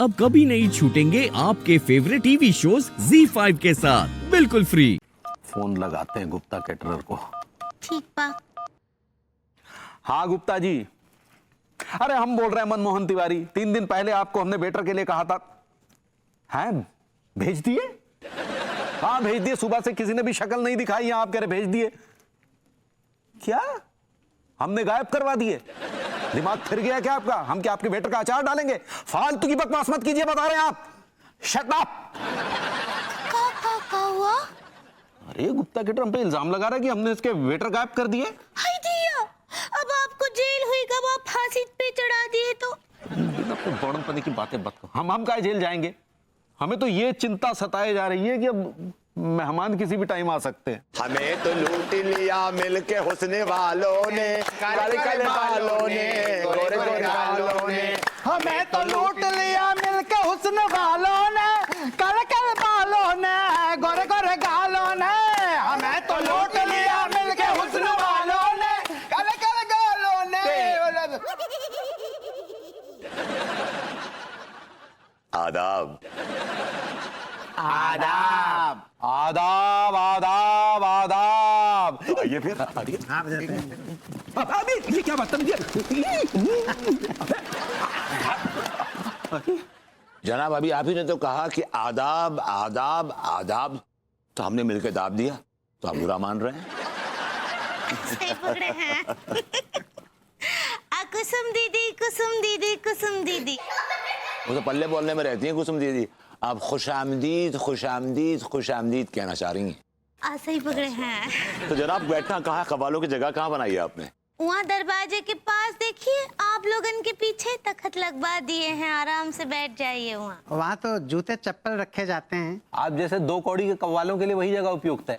अब कभी नहीं छूटेंगे आपके फेवरेट टीवी शोज ZEE5 के साथ बिल्कुल फ्री। फोन लगाते हैं गुप्ता कैटरर को। ठीक बा। हाँ गुप्ता जी, अरे हम बोल रहे हैं मनमोहन तिवारी। 3 दिन पहले आपको हमने वेटर के लिए कहा था, हैं भेज दिए? हाँ भेज दिए, सुबह से किसी ने भी शक्ल नहीं दिखाई है, आप कह रहे भेज दिए। क्या हमने गायब करवा दिए? दिमाग फिर गया क्या आपका? हम क्या आपके वेटर का अचार डालेंगे? फालतू की बकवास मत कीजिए, बता रहे हैं आप। Shut up. का हुआ? अरे गुप्ता कैटर हम पे इल्जाम लगा रहा है कि हमने इसके वेटर गायब कर दिए। हाय दिया, अब आपको जेल हुई, कब आप फांसी पे चढ़ा दिए तो? बड़नपने की बातें मत करो। हम काहे जेल जाएंगे? हमें तो ये चिंता सताए जा रही है कि अब मेहमान किसी भी टाइम आ सकते हैं। हमें तो लूट लिया मिलके हुस्न वालों ने, काले काले बालों ने, गोरे गोरे बालों ने। हमें तो लूट लिया मिलके हुस्न वालों ने, काले काले बालों ने, गोरे गोरे गालों ने। हमें तो लूट लिया मिलके हुस्न वालों ने, काले काले गालों ने। आदाब आदाब। आदाब आदाब आदाब। आइए फिर अभी ये क्या बदतमीजी है? जनाब, अभी आप ही ने तो कहा कि आदाब आदाब आदाब, तो हमने मिलकर दाब दिया, तो आप बुरा मान रहे हैं? सही पकड़े हैं। कुसुम दीदी, कुसुम दीदी, कुसुम दीदी। वो तो पल्ले बोलने में रहती हैं कुसुम दीदी। आप खुशामदीद खुशामदीद खुशामदीद कहना चाह रही हैं। सही पकड़े हैं। तो जनाब बैठना कहाँ, कबालों की जगह कहाँ बनाई है आपने? वहाँ दरवाजे के पास देखिए, आप लोगन के पीछे तखत लगवा दिए हैं, आराम से बैठ जाइए वहाँ। वहाँ तो जूते चप्पल रखे जाते हैं। आप जैसे 2 कौड़ी के कव्वालों के लिए वही जगह उपयुक्त है।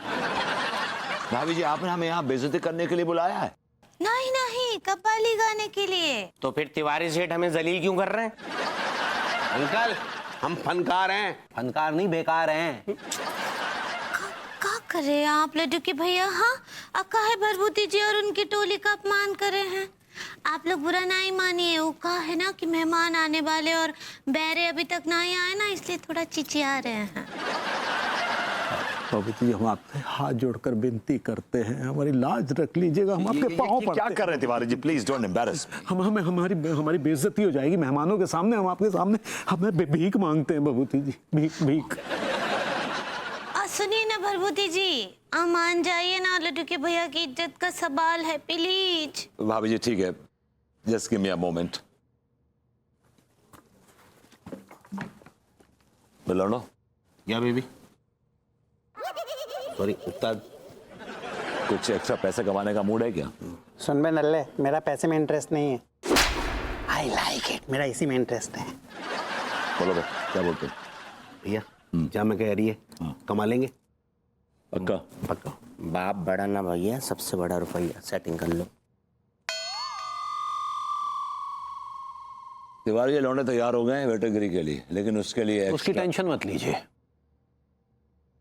भाभी जी, आपने हमें यहाँ बेइज्जती करने के लिए बुलाया है? नहीं नहीं, कव्वाली गाने के लिए। तो फिर तिवारी सेठ हमें जलील क्यों कर रहे हैं? अंकल, हम फनकार हैं, फनकार नहीं बेकार हैं। का करे आप लड्डू के भैया? हाँ, अक्का है भरभूति जी और उनकी टोली का अपमान करे हैं। आप लोग बुरा नहीं मानिए, वो कहा है ना कि मेहमान आने वाले और बैरे अभी तक नहीं आए ना, इसलिए थोड़ा चिचिया रहे हैं। बाबू जी, हम आपसे हाथ जोड़कर विनती करते हैं, हमारी लाज रख लीजिएगा। हम आपके पाँव पड़ते हैं। क्या कर रहे हैं Tiwari ji? Please don't embarrass. हमारी बेइज्जती हो जाएगी मेहमानों के सामने। हम आपके सामने हमें भीख मांगते हैं बाबूजी जी, भीख भीख। सुनिए ना भरभूति जी, आप मान जाइए ना, लड्डू के भैया की इज्जत का सवाल है, प्लीज। भाभी जी ठीक है, just give me a moment. बोलो क्या बेबी? सॉरी उस्ताद, कुछ एक्स्ट्रा पैसे कमाने का मूड है क्या? सुन बे नल्ले, मेरा पैसे में इंटरेस्ट नहीं है। आई लाइक इट, मेरा इसी में इंटरेस्ट है। बोलो भाई, क्या बोलते हो? भैया क्या मैं कह रही है, कमा लेंगे? पक्का? पक्का। बाप बड़ा ना भैया, सबसे बड़ा रुपया, सेटिंग कर लो। तिवारी ये लौंडे तैयार हो गए हैं वेटरगिरी के लिए, लेकिन उसके लिए उसकी टेंशन मत लीजिए।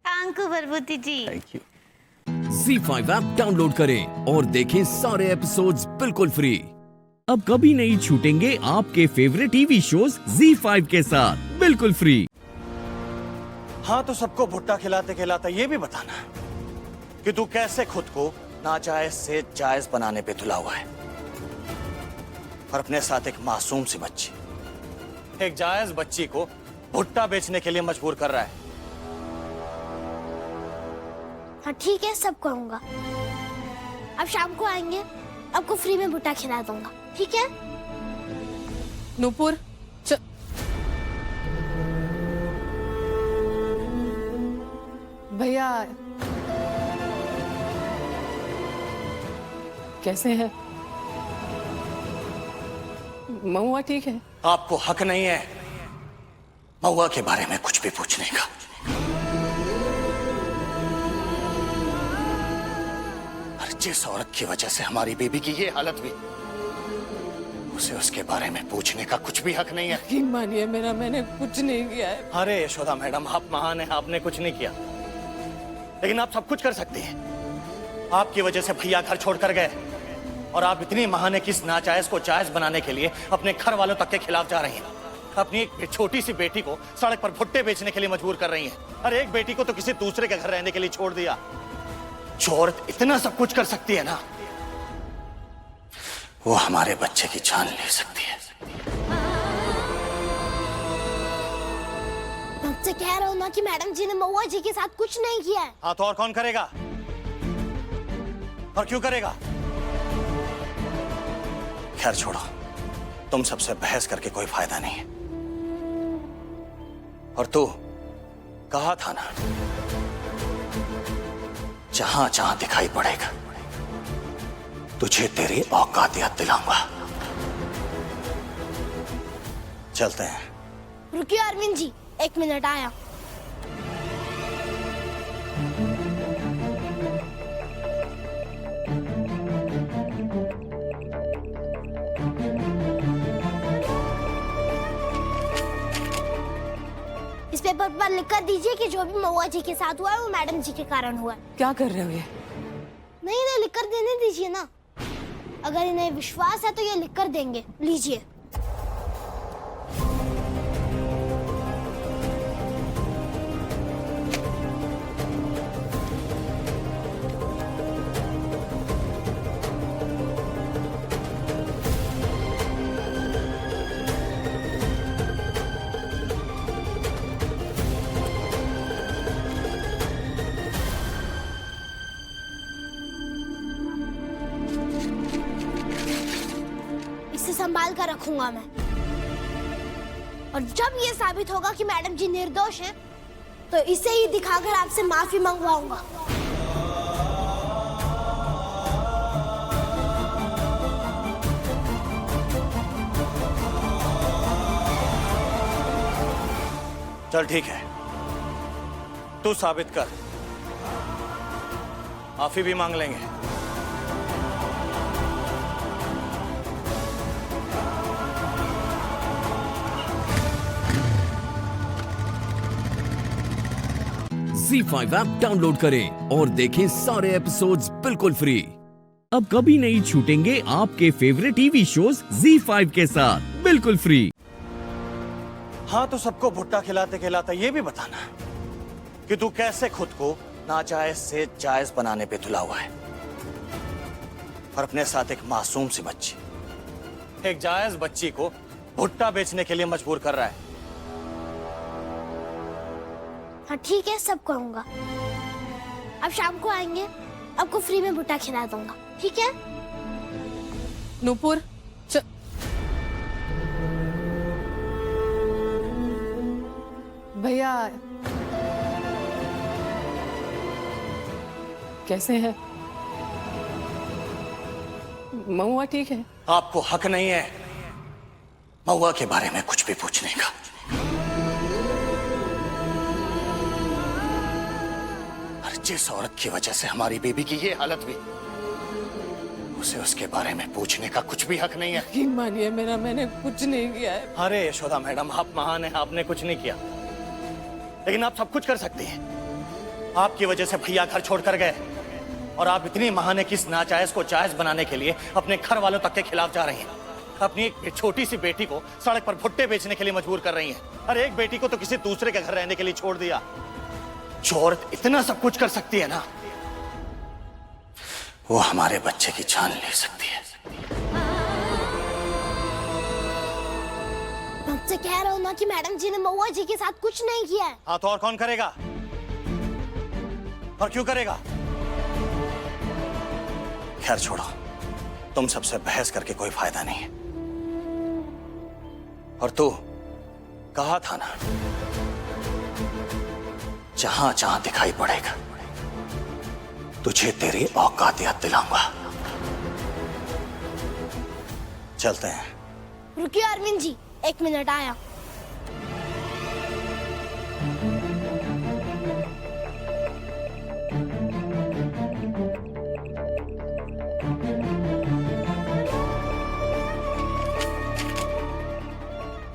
Thank you Bharbhuti ji. Thank you. ZEE5 app download करें और देखें सारे एपिसोड्स बिल्कुल फ्री। अब कभी नहीं छूटेंगे आपके फेवरेट टीवी शोज ZEE5 के साथ बिल्कुल फ्री। हाँ, तो सबको भुट्टा खिलाते खिलाते ये भी बताना कि तू कैसे खुद को नाजायज से जायज बनाने पे तुला हुआ है और अपने साथ एक मासूम सी बच्ची, एक जायज बच्ची को भुट्टा बेचने के लिए मजबूर कर रहा है। हाँ ठीक है, सब कहूँगा। अब शाम को आएंगे, आपको फ्री में भुट्टा खिला दूंगा, ठीक है? नूपुर भैया कैसे हैं? महुआ ठीक है? आपको हक नहीं है महुआ के बारे में कुछ भी पूछने का। और जिस औरत की वजह से हमारी बेबी की ये हालत हुई, उसे उसके बारे में पूछने का कुछ भी हक नहीं है। यकीन मानिए मेरा, मैंने कुछ नहीं किया है। अरे यशोदा मैडम, आप महान हैं, आपने कुछ नहीं किया, लेकिन आप सब कुछ कर सकती हैं। आपकी वजह से भैया घर छोड़कर गए और आप इतनी महान है कि इस नाजायज को जायज बनाने के लिए अपने घर वालों तक के खिलाफ जा रही हैं। अपनी एक छोटी सी बेटी को सड़क पर भुट्टे बेचने के लिए मजबूर कर रही हैं। अरे एक बेटी को तो किसी दूसरे के घर रहने के लिए छोड़ दिया। जो औरत इतना सब कुछ कर सकती है ना, वो हमारे बच्चे की जान ले सकती है। मैं आपसे कह रहा हूँ ना कि मैडम जी ने महुआ जी के साथ कुछ नहीं किया है। हाँ तो और कौन करेगा? और क्यों करेगा? खैर छोड़ो, तुम सबसे बहस करके कोई फायदा नहीं है। और तू कहा था ना, जहां जहां दिखाई पड़ेगा तुझे तेरी औकात याद दिलाऊंगा। चलते हैं। रुकिए अरविंद जी, 1 मिनट आया। इस पेपर पर लिख कर दीजिए कि जो भी महुआ जी के साथ हुआ है वो मैडम जी के कारण हुआ है। क्या कर रहे हो ये? नहीं नहीं, लिख कर देने दीजिए ना। अगर इन्हें विश्वास है तो ये लिख कर देंगे। लीजिए। संभाल कर रखूंगा मैं। और जब ये साबित होगा कि मैडम जी निर्दोष हैं, तो इसे ही दिखाकर आपसे माफी मंगवाऊंगा। चल ठीक है, तू साबित कर, माफी भी मांग लेंगे। ZEE5 ऐप डाउनलोड करें और देखें सारे एपिसोड्स बिल्कुल फ्री। अब कभी नहीं छूटेंगे आपके फेवरेट टीवी शोज ZEE5 के साथ बिल्कुल फ्री। हाँ तो सबको भुट्टा खिलाते खिलाते ये भी बताना कि तू कैसे खुद को नाजायज से जायज बनाने पे तुला हुआ है और अपने साथ एक मासूम सी बच्ची, एक जायज बच्ची को भुट्टा बेचने के लिए मजबूर कर रहा है। हाँ ठीक है, सब करूंगा। अब शाम को आएंगे, आपको फ्री में भुट्टा खिला दूंगा, ठीक है? नूपुर भैया कैसे हैं? महुआ ठीक है? आपको हक नहीं है महुआ के बारे में कुछ भी पूछने का। जिस औरत की वजह से हमारी बेबी की ये हालत हुई, उसे उसके बारे में पूछने का कुछ भी हक नहीं है। यकीन मानिए मेरा, मैंने कुछ नहीं किया है। अरे यशोदा मैडम, आप महान हैं, आपने कुछ नहीं किया, लेकिन आप सब कुछ कर सकती हैं। आपकी वजह से भैया घर छोड़कर गए और आप इतनी महान है कि इस नाजायज को जायज बनाने के लिए अपने घर वालों तक के खिलाफ जा रही हैं। अपनी एक छोटी सी बेटी को सड़क पर भुट्टे बेचने के लिए मजबूर कर रही हैं। अरे एक बेटी को तो किसी दूसरे के घर रहने के लिए छोड़ दिया। जो औरत इतना सब कुछ कर सकती है ना, वो हमारे बच्चे की जान ले सकती है। मैं आपसे कह रहा हूँ ना कि मैडम जी ने महुआ जी के साथ कुछ नहीं किया है। हाँ तो और कौन करेगा? और क्यों करेगा? खैर छोड़ो, तुम सबसे बहस करके कोई फायदा नहीं है। और तू कहा था ना, जहां जहां दिखाई पड़ेगा तुझे तेरी औकात याद दिलाऊंगा। चलते हैं। रुकिए अरविंद जी, 1 मिनट आया।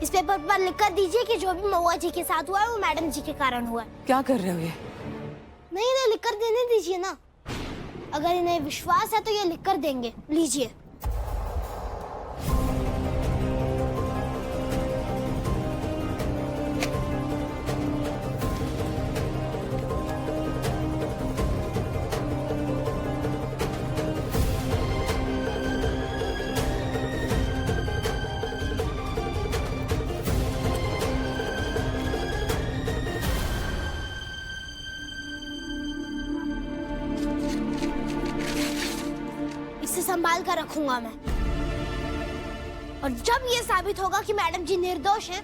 इस पेपर पर लिख कर दीजिए कि जो भी महुआ जी के साथ हुआ है वो मैडम जी के कारण हुआ है। क्या कर रहे हो ये? नहीं नहीं, लिख कर देने दीजिए ना। अगर इन्हें विश्वास है तो ये लिख कर देंगे। लीजिए। संभाल कर रखूंगा मैं। और जब ये साबित होगा कि मैडम जी निर्दोष हैं,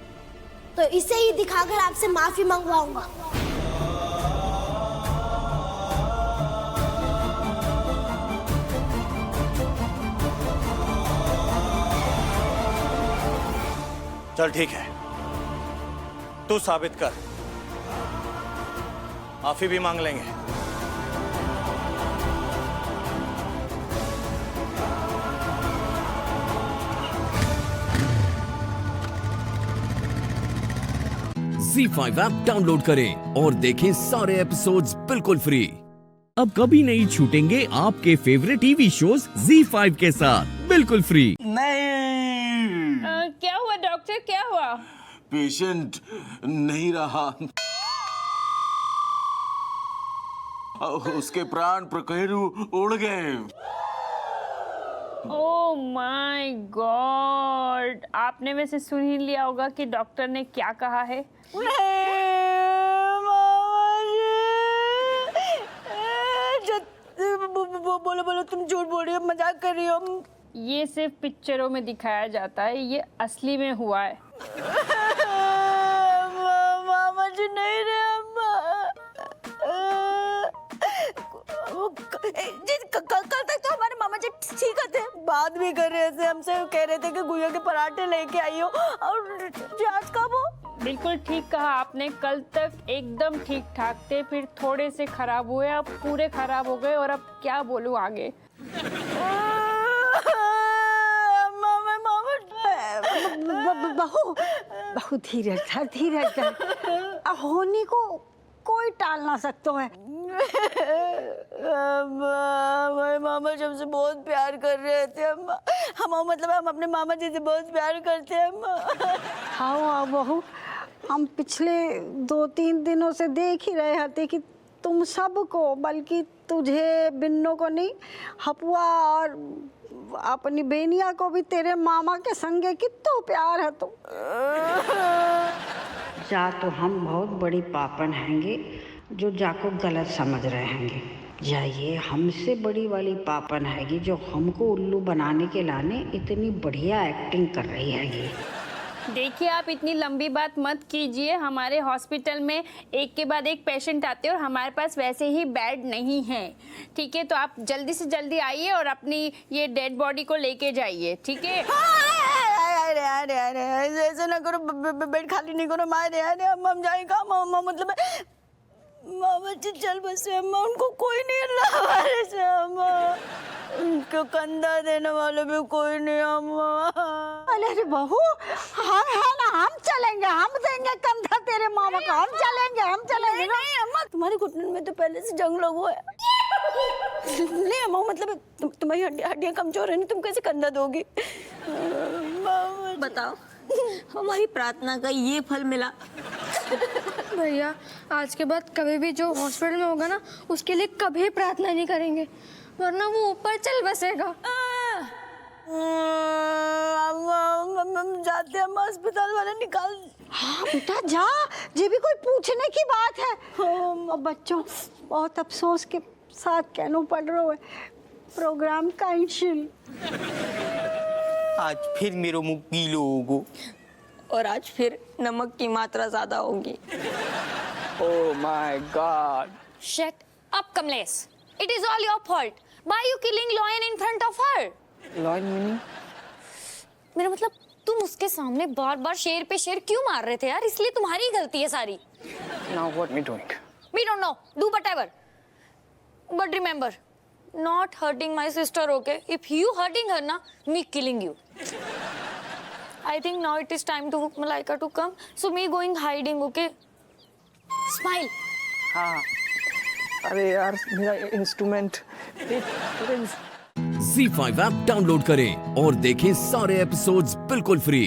तो इसे ही दिखाकर आपसे माफी मंगवाऊंगा। चल ठीक है, तू साबित कर, माफी भी मांग लेंगे। Z5 ऐप डाउनलोड करें और देखें सारे एपिसोड्स बिल्कुल फ्री। अब कभी नहीं छूटेंगे आपके फेवरेट टीवी शोज Z5 के साथ बिल्कुल फ्री। नहीं, क्या हुआ डॉक्टर, क्या हुआ? पेशेंट नहीं रहा, उसके प्राण प्रकहरू उड़ गए। ओह माय गॉड, आपने वैसे सुन ही लिया होगा कि डॉक्टर ने क्या कहा है। बोलो बोलो, तुम झूठ बोल रही हो, मजाक कर रही हो। ये सिर्फ पिक्चरों में दिखाया जाता है, ये असली में हुआ है। मामा जी नहीं रहे। कल तक तो हमारे मामा जी ठीक थे, बात भी कर रहे थे हमसे, कह रहे थे कि गुड़िया के पराठे लेके आई हो। और आज कब हो? बिल्कुल ठीक कहा आपने, कल तक एकदम ठीक ठाक थे, फिर थोड़े से खराब हुए, अब पूरे खराब हो गए। और अब क्या बोलूं आगे। बहू धीरज धर। होनी को कोई टाल ना सकता है। हमारे मामा जी हमसे बहुत प्यार कर रहे थे। हम मतलब हम अपने मामा जी से बहुत प्यार करते हैं। हाँ बहू, हम पिछले 2-3 दिनों से देख ही रहे थे कि तुम सबको, बल्कि तुझे बिन्नों को नहीं, हपुआ और अपनी बेनिया को भी तेरे मामा के संगे कितना प्यार है। तो जा तो हम बहुत बड़ी पापन हैंगे जो जाको गलत समझ रहे हैंगे, या ये हमसे बड़ी वाली पापन हैगी जो हमको उल्लू बनाने के लाने इतनी बढ़िया एक्टिंग कर रही हैगी। देखिए, आप इतनी लंबी बात मत कीजिए। हमारे हॉस्पिटल में एक के बाद एक पेशेंट आते हैं और हमारे पास वैसे ही बेड नहीं है, ठीक है? तो आप जल्दी से जल्दी आइए और अपनी ये डेड बॉडी को लेके जाइए, ठीक है? अरे ऐसे ना करो, बेड खाली नहीं करो। मारे हम जाएगा मामा, मतलब मामा जी चल बसे अम्मा, उनको कोई नहीं हमारे से अम्मा, उनको कंधा देने वाले भी कोई नहीं अम्मा। अरे बहू, हम है ना, हम चलेंगे, हम देंगे कंधा तेरे मामा का, हम चलेंगे। नहीं अम्मा, तुम्हारी घुटने में तो पहले से जंग लगा है। नहीं अम्मा, मतलब तुम्हारी हड्डियां कमजोर है, नहीं तुम कैसे कंधा दोगी? बताओ, हमारी प्रार्थना का ये फल मिला। भैया, आज के बाद कभी भी जो हॉस्पिटल में होगा ना, उसके लिए कभी प्रार्थना नहीं करेंगे, वरना वो ऊपर चल बसेगा। जाते हैं अस्पताल वाले निकाल। हाँ बेटा जा, ये भी कोई पूछने की बात है। अब बच्चों बहुत अफसोस के साथ कहना पड़ रहा है, प्रोग्राम कैंसिल। आज फिर मेरे मुंह गीलो होगो और आज फिर नमक की मात्रा ज्यादा होगी। Oh my God! Shut up, Kamlesh. It is all your fault. Why are you killing Loyan in front of her? Loyan meaning? मेरा मतलब तुम उसके सामने बार-बार शेर पे शेर क्यों मार रहे थे यार? इसलिए तुम्हारी गलती है सारी। Now what me doing? We don't know. Do whatever. But remember, not hurting my sister, okay? If you hurting her, na, me killing you. I think now it is time to Malaika to come. So me going hiding, okay? Smile. हाँ। अरे यार, मेरा instrument. Z5 app download करें और देखें सारे episodes बिल्कुल free.